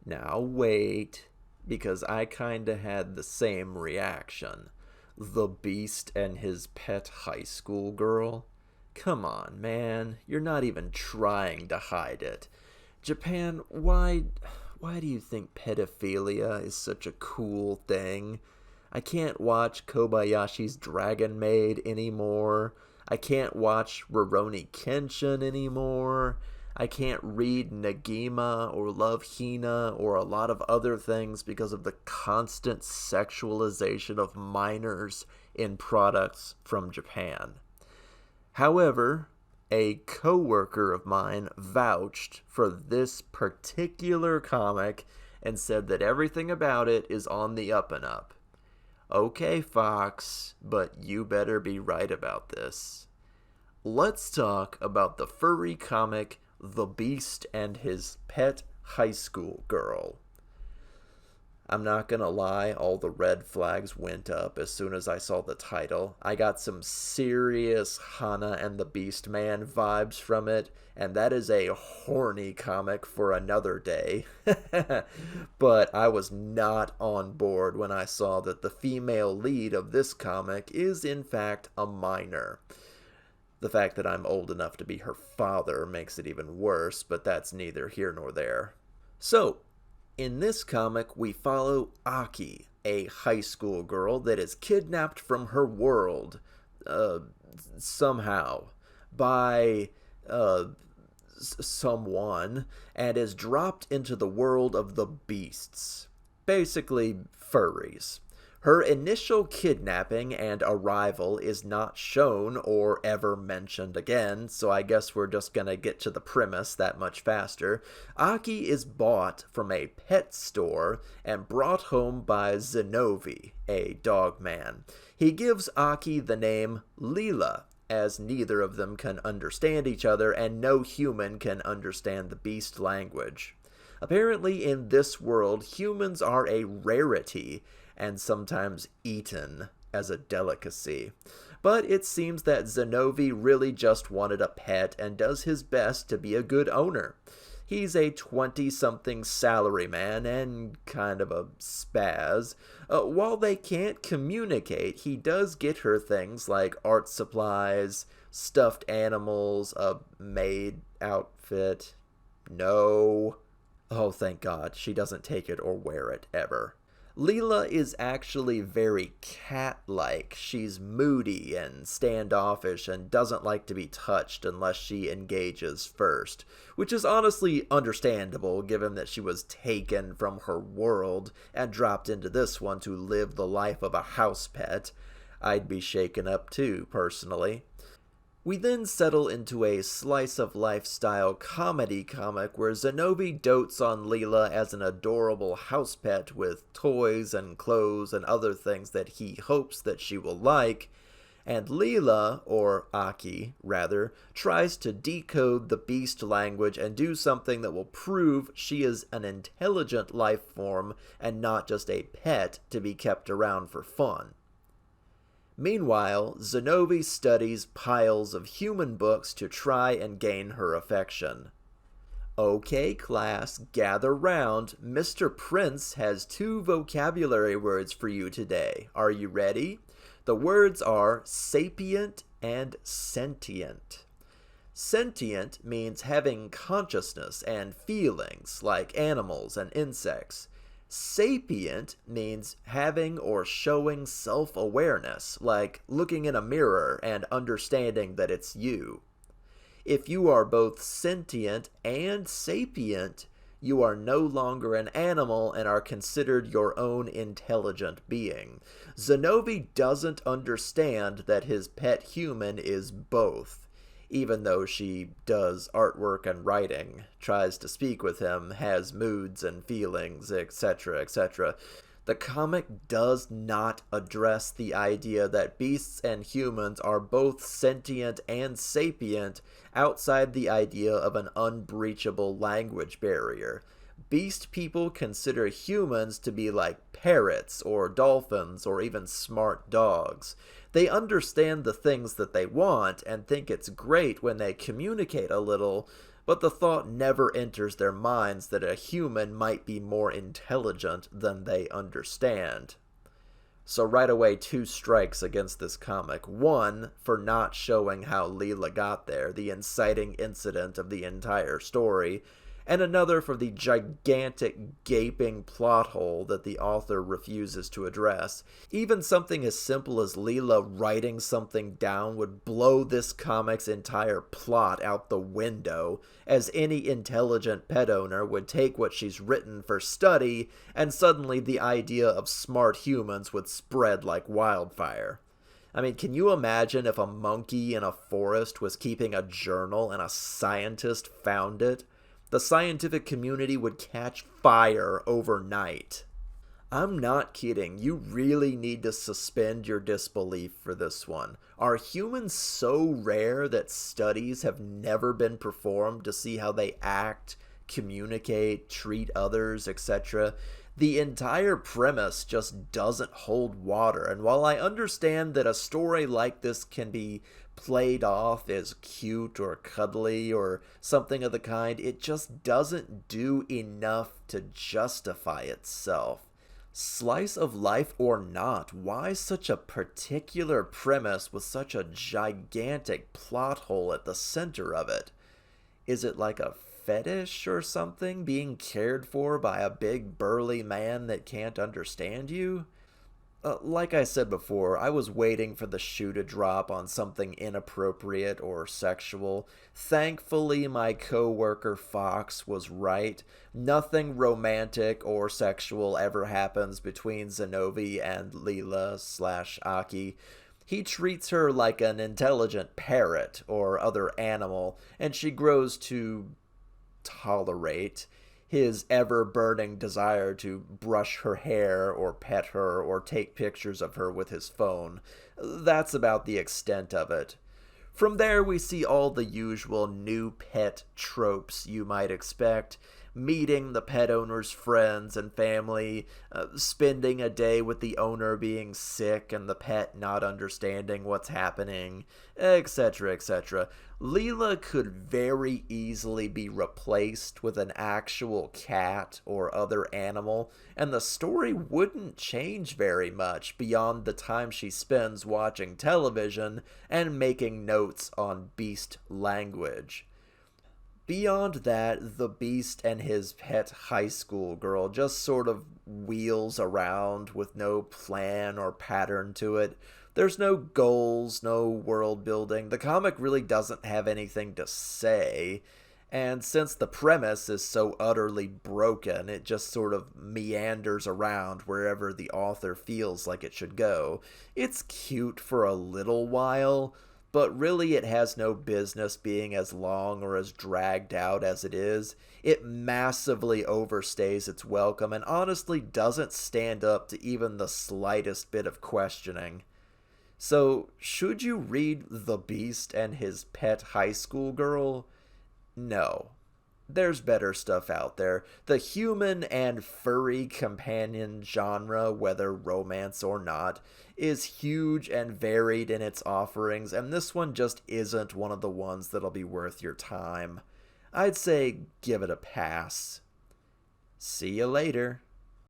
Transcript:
Now wait, because I kinda had the same reaction. The Beast and his pet high school girl? Come on, man. You're not even trying to hide it. Japan, why do you think pedophilia is such a cool thing? I can't watch Kobayashi's Dragon Maid anymore. I can't watch Rurouni Kenshin anymore. I can't read Nagima or love Hina or a lot of other things because of the constant sexualization of minors in products from Japan. However, a coworker of mine vouched for this particular comic and said that everything about it is on the up and up. Okay, Fox, but you better be right about this. Let's talk about the furry comic The Beast and His Pet High School Girl. I'm not gonna lie, all the red flags went up as soon as I saw the title. I got some serious Hana and the Beast Man vibes from it, and that is a horny comic for another day. But I was not on board when I saw that the female lead of this comic is in fact a minor. The fact that I'm old enough to be her father makes it even worse, but that's neither here nor there. So, in this comic, we follow Aki, a high school girl that is kidnapped from her world, somehow, by, someone, and is dropped into the world of the beasts. Basically, furries. Her initial kidnapping and arrival is not shown or ever mentioned again, so I guess we're just gonna get to the premise that much faster. Aki is bought from a pet store and brought home by Zenovi, a dog man. He gives Aki the name Leela, as neither of them can understand each other and no human can understand the beast language. Apparently in this world, humans are a rarity, and sometimes eaten as a delicacy. But it seems that Zenovi really just wanted a pet and does his best to be a good owner. He's a 20-something salaryman and kind of a spaz. While they can't communicate, he does get her things like art supplies, stuffed animals, a maid outfit. No. Oh, thank God, she doesn't take it or wear it ever. Leela is actually very cat-like. She's moody and standoffish and doesn't like to be touched unless she engages first, which is honestly understandable given that she was taken from her world and dropped into this one to live the life of a house pet. I'd be shaken up too, personally. We then settle into a slice-of-life-style comedy comic where Zenobi dotes on Leela as an adorable house pet with toys and clothes and other things that he hopes that she will like, and Leela, or Aki, rather, tries to decode the beast language and do something that will prove she is an intelligent life form and not just a pet to be kept around for fun. Meanwhile, Zenobi studies piles of human books to try and gain her affection. Okay, class, gather round. Mr. Prince has 2 vocabulary words for you today. Are you ready? The words are sapient and sentient. Sentient means having consciousness and feelings, like animals and insects. Sapient means having or showing self-awareness, like looking in a mirror and understanding that it's you. If you are both sentient and sapient, you are no longer an animal and are considered your own intelligent being. Zenobi doesn't understand that his pet human is both. Even though she does artwork and writing, tries to speak with him, has moods and feelings, etc., etc. The comic does not address the idea that beasts and humans are both sentient and sapient outside the idea of an unbreachable language barrier. Beast people consider humans to be like parrots or dolphins or even smart dogs. They understand the things that they want and think it's great when they communicate a little, but the thought never enters their minds that a human might be more intelligent than they understand. So right away, two strikes against this comic. One, for not showing how Leela got there, the inciting incident of the entire story, and another for the gigantic gaping plot hole that the author refuses to address. Even something as simple as Leela writing something down would blow this comic's entire plot out the window, as any intelligent pet owner would take what she's written for study, and suddenly the idea of smart humans would spread like wildfire. I mean, can you imagine if a monkey in a forest was keeping a journal and a scientist found it? The scientific community would catch fire overnight. I'm not kidding. You really need to suspend your disbelief for this one. Are humans so rare that studies have never been performed to see how they act, communicate, treat others, etc.? The entire premise just doesn't hold water, and while I understand that a story like this can be played off as cute or cuddly or something of the kind, it just doesn't do enough to justify itself. Slice of life or not, why such a particular premise with such a gigantic plot hole at the center of it? Is it like a fetish or something, being cared for by a big burly man that can't understand you? Like I said before, I was waiting for the shoe to drop on something inappropriate or sexual. Thankfully, my coworker Fox was right. Nothing romantic or sexual ever happens between Zenobi and Leela/Aki. He treats her like an intelligent parrot or other animal, and she grows to tolerate his ever-burning desire to brush her hair or pet her or take pictures of her with his phone. That's about the extent of it. From there, we see all the usual new pet tropes you might expect. Meeting the pet owner's friends and family, spending a day with the owner being sick and the pet not understanding what's happening, etc., etc. Leela could very easily be replaced with an actual cat or other animal, and the story wouldn't change very much beyond the time she spends watching television and making notes on beast language. Beyond that, the Beast and his pet high school girl just sort of wheels around with no plan or pattern to it. There's no goals, no world building. The comic really doesn't have anything to say. And since the premise is so utterly broken, it just sort of meanders around wherever the author feels like it should go. It's cute for a little while, but really it has no business being as long or as dragged out as it is. It massively overstays its welcome and honestly doesn't stand up to even the slightest bit of questioning. So, should you read The Beast and His Pet High School Girl? No. There's better stuff out there. The human and furry companion genre, whether romance or not, is huge and varied in its offerings, and this one just isn't one of the ones that'll be worth your time. I'd say give it a pass. See you later.